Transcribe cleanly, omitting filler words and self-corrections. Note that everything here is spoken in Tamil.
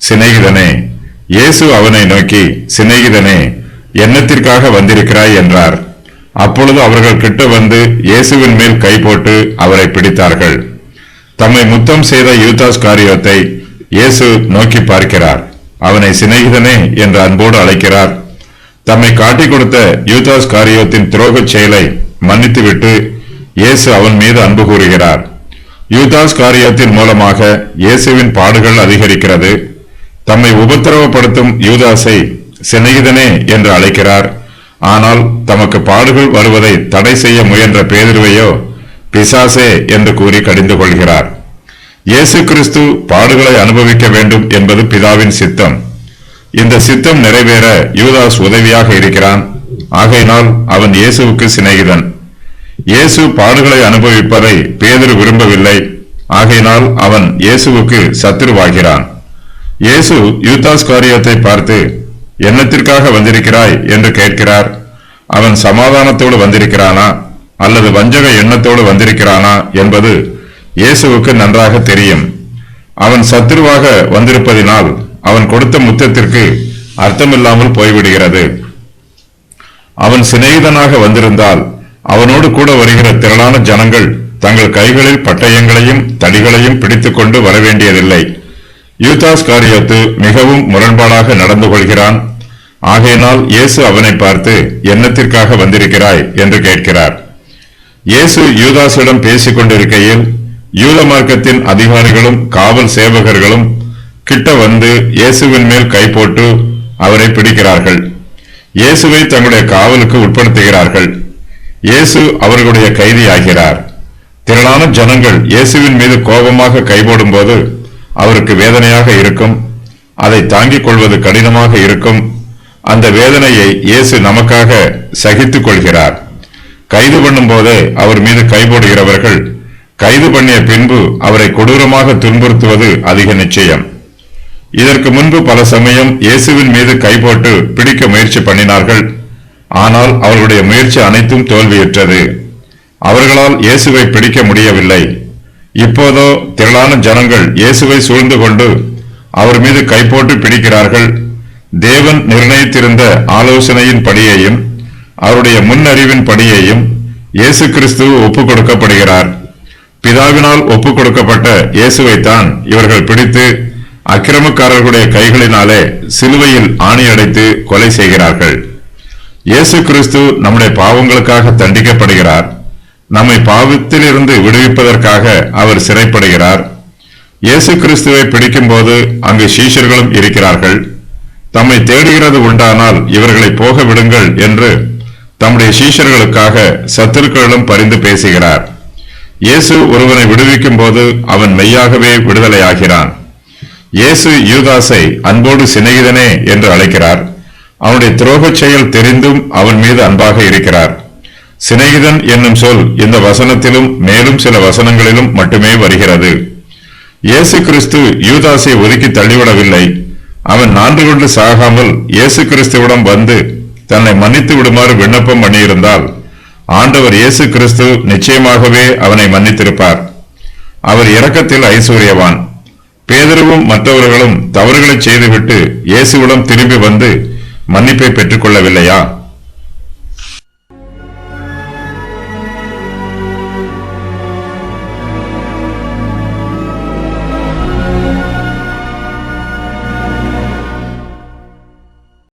சிநேகிதனே. இயேசு அவனை நோக்கி, சிநேகிதனே, என்னத்திற்காக வந்திருக்கிறாய் என்றார். அப்பொழுது அவர்கள் கிட்ட வந்து இயேசுவின் மேல் கை போட்டு அவரை பிடித்தார்கள். தம்மை முத்தம் செய்த யூதாஸ் காரியோத்தை இயேசு நோக்கி பார்க்கிறார். அவனை சிநேகிதனே என்று அன்போடு அழைக்கிறார். தம்மை காட்டிக் கொடுத்த யூதாஸ் காரியோத்தின் துரோகச் செயலை மன்னித்துவிட்டு இயேசு அவன் மீது அன்பு கூறுகிறார். யூதாஸ் காரியத்தின் மூலமாக இயேசுவின் பாடுகள் அதிகரிக்கிறது. தம்மை உபத்திரவப்படுத்தும் யூதாஸை சிநேகிதனே என்று அழைக்கிறார். ஆனால் தமக்கு பாடுகள் வருவதை தடை செய்ய முயன்ற பேதுருவையோ பிசாசே என்று கூறி கடிந்து கொள்கிறார். இயேசு கிறிஸ்து பாடுகளை அனுபவிக்க வேண்டும் என்பது பிதாவின் சித்தம். இந்த சித்தம் நிறைவேற யூதாஸ் உதவியாக இருக்கிறான். ஆகையினால் அவன் இயேசுவுக்கு சிநேகிதன். இயேசு பாடுகளை அனுபவிப்பதை பேதுரு விரும்பவில்லை. ஆகையினால் அவன் இயேசுவுக்கு சத்துருவாகிறான். இயேசு யூதாஸ் காரியத்தை பார்த்து, என்னத்திற்காக வந்திருக்கிறாய் என்று கேட்கிறார். அவன் சமாதானத்தோடு வந்திருக்கிறானா அல்லது வஞ்சக எண்ணத்தோடு வந்திருக்கிறானா என்பது இயேசுவுக்கு நன்றாக தெரியும். அவன் சத்துருவாக வந்திருப்பதினால் அவன் கொடுத்த முத்தத்திற்கு அர்த்தமில்லாமல் போய்விடுகிறது. அவன் சிநேகிதனாக வந்திருந்தால் அவனோடு கூட வருகிற திரளான ஜனங்கள் தங்கள் கைகளில் பட்டயங்களையும் தடிகளையும் பிடித்துக் கொண்டு வரவேண்டியதில்லை. யூதாஸ் காரியோத்து மிகவும் முரண்பாடாக நடந்து கொள்கிறான். ஆகையினால் இயேசு அவனை பார்த்து, என்னத்திற்காக வந்திருக்கிறாய் என்று கேட்கிறார். இயேசு யூதாஸிடம் பேசிக் கொண்டிருக்கையில் யூத மார்க்கத்தின் அதிகாரிகளும் காவல் சேவகர்களும் கிட்ட வந்து இயேசுவின் மேல் கை போட்டு அவரை பிடிக்கிறார்கள். இயேசுவை தங்களுடைய காவலுக்கு உட்படுத்துகிறார்கள். இயேசு அவர்களுடைய கைதியாகிறார். திரளான ஜனங்கள் இயேசுவின் மீது கோபமாக கைபோடும் போது அவருக்கு வேதனையாக இருக்கும். அதை தாங்கிக் கொள்வது கடினமாக இருக்கும். அந்த வேதனையை இயேசு நமக்காக சகித்துக் கொள்கிறார். கைது பண்ணும் போதே அவர் மீது கைபோடுகிறவர்கள் கைது பண்ணிய பின்பு அவரை கொடூரமாக துன்புறுத்துவது அதிக நிச்சயம். இதற்கு முன்பு பல சமயம் இயேசுவின் மீது கைபோட்டு பிடிக்க முயற்சி பண்ணினார்கள். ஆனால் அவர்களுடைய முயற்சி அனைத்தும் தோல்வியுற்றது. அவர்களால் இயேசுவை பிடிக்க முடியவில்லை. இப்போதோ திரளான ஜனங்கள் இயேசுவை சூழ்ந்து கொண்டு அவர் மீது கைபோட்டு பிடிக்கிறார்கள். தேவன் நிர்ணயித்திருந்த ஆலோசனையின் படியையும் அவருடைய முன்னறிவின் படியையும் இயேசு கிறிஸ்து ஒப்புக் கொடுக்கப்படுகிறார். பிதாவினால் ஒப்புக் கொடுக்கப்பட்ட இயேசுவைத்தான் இவர்கள் பிடித்து அக்கிரமக்காரர்களுடைய கைகளினாலே சிலுவையில் ஆணியடைத்து கொலை செய்கிறார்கள். இயேசு கிறிஸ்து நம்முடைய பாவங்களுக்காக தண்டிக்கப்படுகிறார். நம்மை பாவத்திலிருந்து விடுவிப்பதற்காக அவர் சிறைப்படுகிறார். இயேசு கிறிஸ்துவை பிடிக்கும் போது அங்கு சீஷர்களும் இருக்கிறார்கள். தம்மை தேடுகிறது உண்டானால் இவர்களை போக விடுங்கள் என்று தம்முடைய சீஷர்களுக்காக சத்துருக்களிடம் பரிந்து பேசுகிறார். இயேசு ஒருவனை விடுவிக்கும் போது அவன் மெய்யாகவே விடுதலையாகிறான். இயேசு யூதாஸை அன்போடு சிநேகிதனே என்று அழைக்கிறார். அவனுடைய துரோகச் செயல் தெரிந்தும் அவன் மீது அன்பாக இருக்கிறார். சிநேகிதன் என்னும் சொல் இந்த வசனத்திலும் மேலும் சில வசனங்களிலும் மட்டுமே வருகிறது. இயேசு கிறிஸ்து யூதாஸை ஒதுக்கி தள்ளிவிடவில்லை. அவன் நான்கு கொண்டு சாகாமல் இயேசு கிறிஸ்துவிடம் வந்து தன்னை மன்னித்து விடுமாறு விண்ணப்பம் பண்ணியிருந்தால் ஆண்டவர் இயேசு கிறிஸ்து நிச்சயமாகவே அவனை மன்னித்திருப்பார். அவர் இரக்கத்தில் ஐஸ்வர்யவான். பேதுருவும் மற்றவர்களும் தவறுகளை செய்துவிட்டு இயேசுவிடம் திரும்பி வந்து மன்னிப்பை பெற்றுக் கொள்ளவில்லையா?